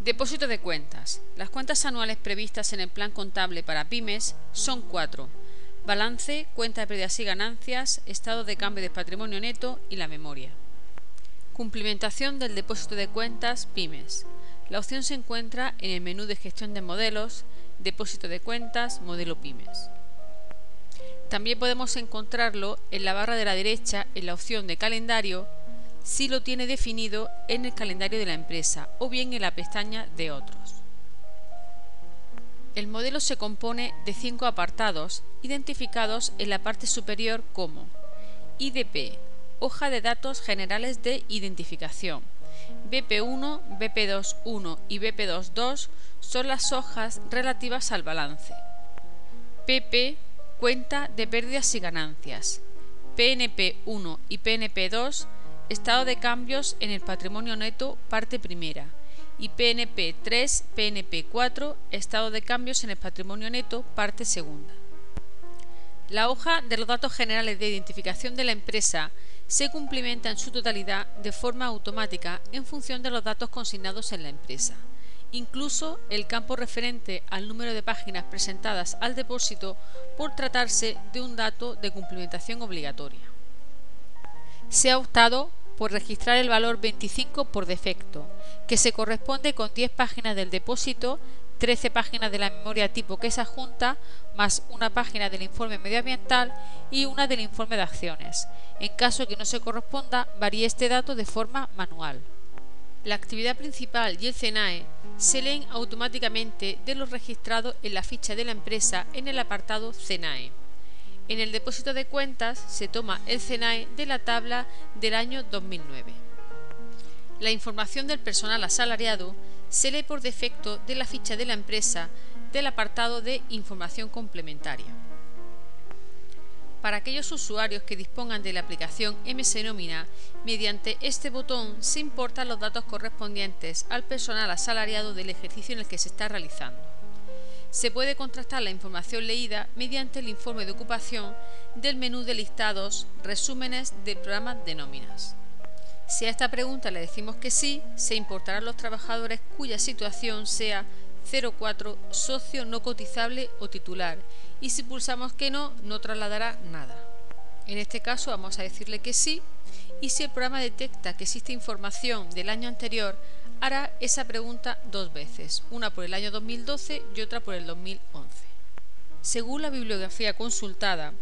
Depósito de cuentas. Las cuentas anuales previstas en el plan contable para pymes son 4. Balance, cuenta de pérdidas y ganancias, estado de cambio de patrimonio neto y la memoria. Cumplimentación del depósito de cuentas pymes. La opción se encuentra en el menú de gestión de modelos, depósito de cuentas, modelo pymes. También podemos encontrarlo en la barra de la derecha en la opción de calendario si lo tiene definido en el calendario de la empresa o bien en la pestaña de otros. El modelo se compone de 5 apartados identificados en la parte superior como IDP, hoja de datos generales de identificación. BP1, BP2.1 y BP2.2 son las hojas relativas al balance. PP, cuenta de pérdidas y ganancias. PNP1 y PNP2, estado de cambios en el patrimonio neto, parte primera. Y PNP3, PNP4, estado de cambios en el patrimonio neto, parte segunda. La hoja de los datos generales de identificación de la empresa se cumplimenta en su totalidad de forma automática en función de los datos consignados en la empresa. Incluso el campo referente al número de páginas presentadas al depósito por tratarse de un dato de cumplimentación obligatoria. Se ha optado por registrar el valor 25 por defecto, que se corresponde con 10 páginas del depósito, 13 páginas de la memoria tipo que se adjunta, más una página del informe medioambiental y una del informe de acciones. En caso que no se corresponda, varíe este dato de forma manual. La actividad principal y el CNAE se leen automáticamente de los registrados en la ficha de la empresa en el apartado CNAE. En el depósito de cuentas se toma el CNAE de la tabla del año 2009. La información del personal asalariado se lee por defecto de la ficha de la empresa del apartado de información complementaria. Para aquellos usuarios que dispongan de la aplicación MS Nómina, mediante este botón se importan los datos correspondientes al personal asalariado del ejercicio en el que se está realizando. Se puede contrastar la información leída mediante el informe de ocupación del menú de listados, resúmenes del programa de nóminas. Si a esta pregunta le decimos que sí, se importarán los trabajadores cuya situación sea 04, socio no cotizable o titular, y si pulsamos que no, no trasladará nada. En este caso vamos a decirle que sí, y si el programa detecta que existe información del año anterior, hará esa pregunta 2 veces, una por el año 2012 y otra por el 2011. Según la bibliografía consultada,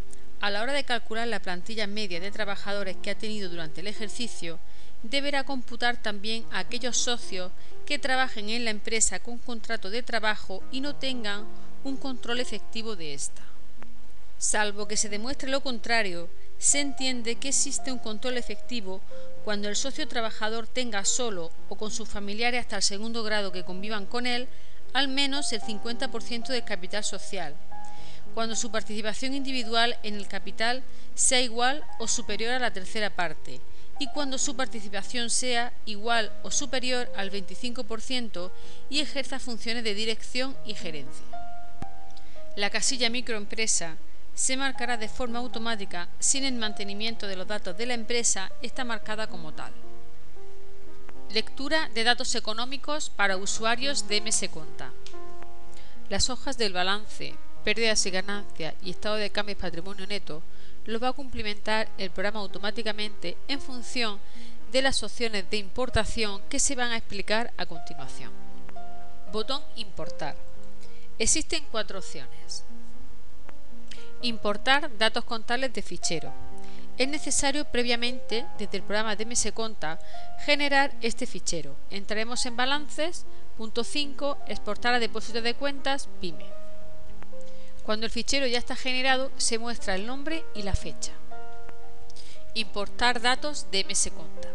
a la hora de calcular la plantilla media de trabajadores que ha tenido durante el ejercicio, deberá computar también a aquellos socios que trabajen en la empresa con contrato de trabajo y no tengan un control efectivo de ésta. Salvo que se demuestre lo contrario, se entiende que existe un control efectivo cuando el socio trabajador tenga solo o con sus familiares hasta el segundo grado que convivan con él al menos el 50% del capital social, cuando su participación individual en el capital sea igual o superior a la tercera parte y cuando su participación sea igual o superior al 25% y ejerza funciones de dirección y gerencia. La casilla microempresa se marcará de forma automática si en el mantenimiento de los datos de la empresa está marcada como tal. Lectura de datos económicos para usuarios de MS Conta. Las hojas del balance, pérdidas y ganancias y estado de cambio y patrimonio neto lo va a cumplimentar el programa automáticamente en función de las opciones de importación que se van a explicar a continuación. Botón Importar. Existen 4 opciones. Importar datos contables de fichero. Es necesario previamente, desde el programa de MS Conta, generar este fichero. Entraremos en Balances, punto 5, Exportar a depósito de cuentas, PYME. Cuando el fichero ya está generado, se muestra el nombre y la fecha. Importar datos de MS Conta.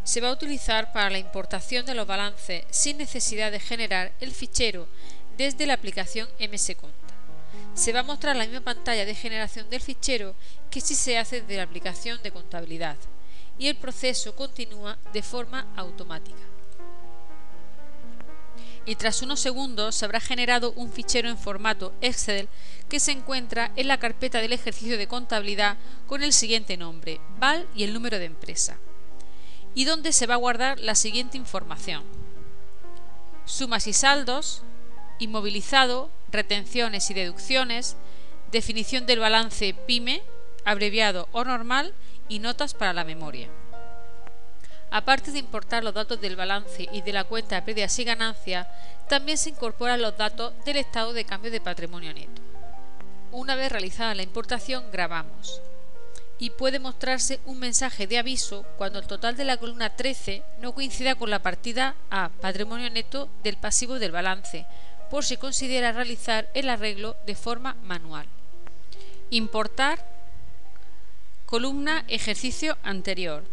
Se va a utilizar para la importación de los balances sin necesidad de generar el fichero desde la aplicación MS Conta. Se va a mostrar la misma pantalla de generación del fichero que si se hace desde la aplicación de contabilidad y el proceso continúa de forma automática. Y tras unos segundos se habrá generado un fichero en formato Excel que se encuentra en la carpeta del ejercicio de contabilidad con el siguiente nombre, VAL y el número de empresa, y donde se va a guardar la siguiente información: sumas y saldos, inmovilizado, retenciones y deducciones, definición del balance PYME, abreviado o normal, y notas para la memoria. Aparte de importar los datos del balance y de la cuenta de pérdidas y ganancias, también se incorporan los datos del estado de cambio de patrimonio neto. Una vez realizada la importación, grabamos. Y puede mostrarse un mensaje de aviso cuando el total de la columna 13 no coincida con la partida A, patrimonio neto, del pasivo del balance, por si considera realizar el arreglo de forma manual. Importar columna ejercicio anterior.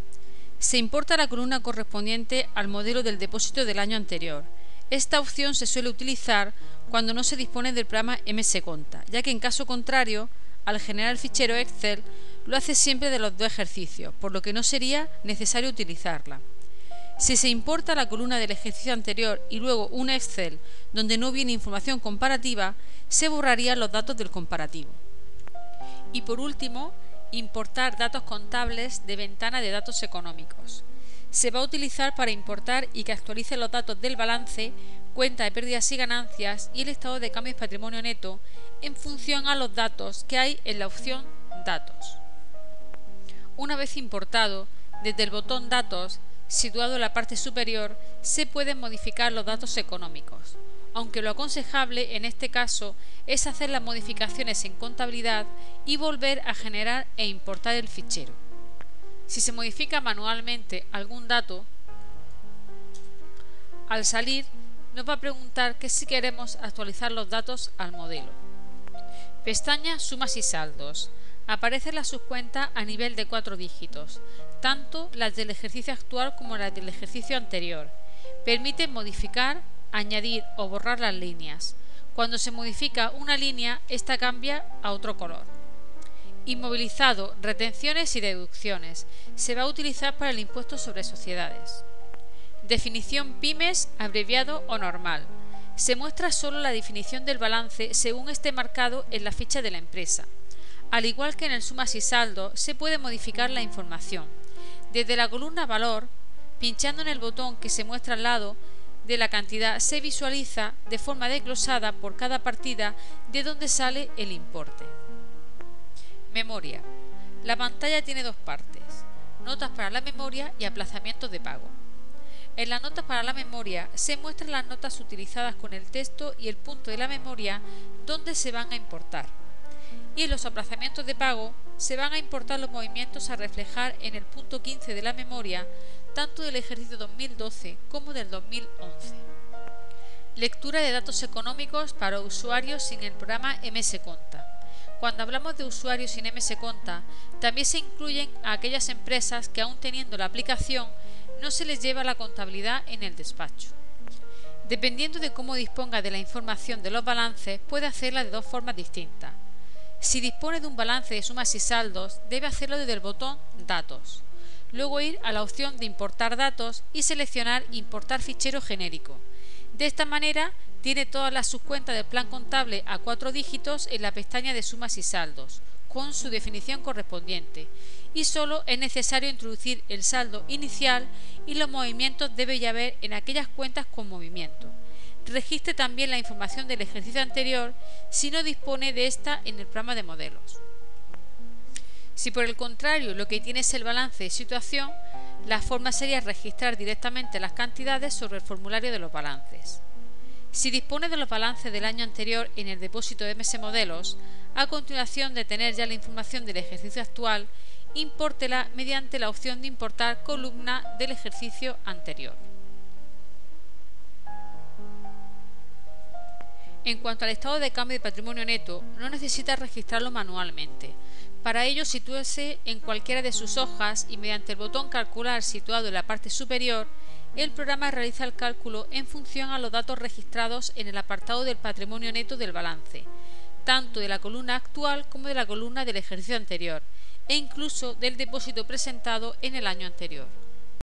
Se importa la columna correspondiente al modelo del depósito del año anterior. Esta opción se suele utilizar cuando no se dispone del programa MS Conta, ya que en caso contrario, al generar el fichero Excel, lo hace siempre de los dos ejercicios, por lo que no sería necesario utilizarla. Si se importa la columna del ejercicio anterior y luego un Excel donde no viene información comparativa, se borrarían los datos del comparativo. Y por último, importar datos contables de ventana de datos económicos. Se va a utilizar para importar y que actualice los datos del balance, cuenta de pérdidas y ganancias y el estado de cambio y patrimonio neto en función a los datos que hay en la opción Datos. Una vez importado, desde el botón Datos, situado en la parte superior, se pueden modificar los datos económicos, aunque lo aconsejable en este caso es hacer las modificaciones en contabilidad y volver a generar e importar el fichero. Si se modifica manualmente algún dato, al salir nos va a preguntar que si queremos actualizar los datos al modelo. Pestaña Sumas y saldos. Aparecen las subcuentas a nivel de 4 dígitos, tanto las del ejercicio actual como las del ejercicio anterior. Permite modificar, añadir o borrar las líneas. Cuando se modifica una línea, esta cambia a otro color. Inmovilizado, retenciones y deducciones. Se va a utilizar para el impuesto sobre sociedades. Definición pymes, abreviado o normal. Se muestra solo la definición del balance según esté marcado en la ficha de la empresa. Al igual que en el sumas y saldos, se puede modificar la información. Desde la columna valor, pinchando en el botón que se muestra al lado de la cantidad, se visualiza de forma desglosada por cada partida de donde sale el importe. Memoria. La pantalla tiene dos partes: notas para la memoria y aplazamientos de pago. En las notas para la memoria se muestran las notas utilizadas con el texto y el punto de la memoria donde se van a importar. Y en los aplazamientos de pago se van a importar los movimientos a reflejar en el punto 15 de la memoria, tanto del ejercicio 2012 como del 2011. Lectura de datos económicos para usuarios sin el programa MS Conta. Cuando hablamos de usuarios sin MS Conta, también se incluyen a aquellas empresas que, aún teniendo la aplicación, no se les lleva la contabilidad en el despacho. Dependiendo de cómo disponga de la información de los balances, puede hacerla de dos formas distintas. Si dispone de un balance de sumas y saldos, debe hacerlo desde el botón Datos. Luego ir a la opción de Importar datos y seleccionar Importar fichero genérico. De esta manera, tiene todas las subcuentas del plan contable a 4 dígitos en la pestaña de sumas y saldos, con su definición correspondiente, y solo es necesario introducir el saldo inicial y los movimientos debe ya ver en aquellas cuentas con movimiento. Registre también la información del ejercicio anterior si no dispone de esta en el programa de modelos. Si por el contrario lo que tiene es el balance de situación, la forma sería registrar directamente las cantidades sobre el formulario de los balances. Si dispone de los balances del año anterior en el depósito de MS Modelos, a continuación de tener ya la información del ejercicio actual, impórtela mediante la opción de importar columna del ejercicio anterior. En cuanto al estado de cambio de patrimonio neto, no necesita registrarlo manualmente. Para ello, sitúese en cualquiera de sus hojas y mediante el botón Calcular situado en la parte superior, el programa realiza el cálculo en función a los datos registrados en el apartado del patrimonio neto del balance, tanto de la columna actual como de la columna del ejercicio anterior, e incluso del depósito presentado en el año anterior.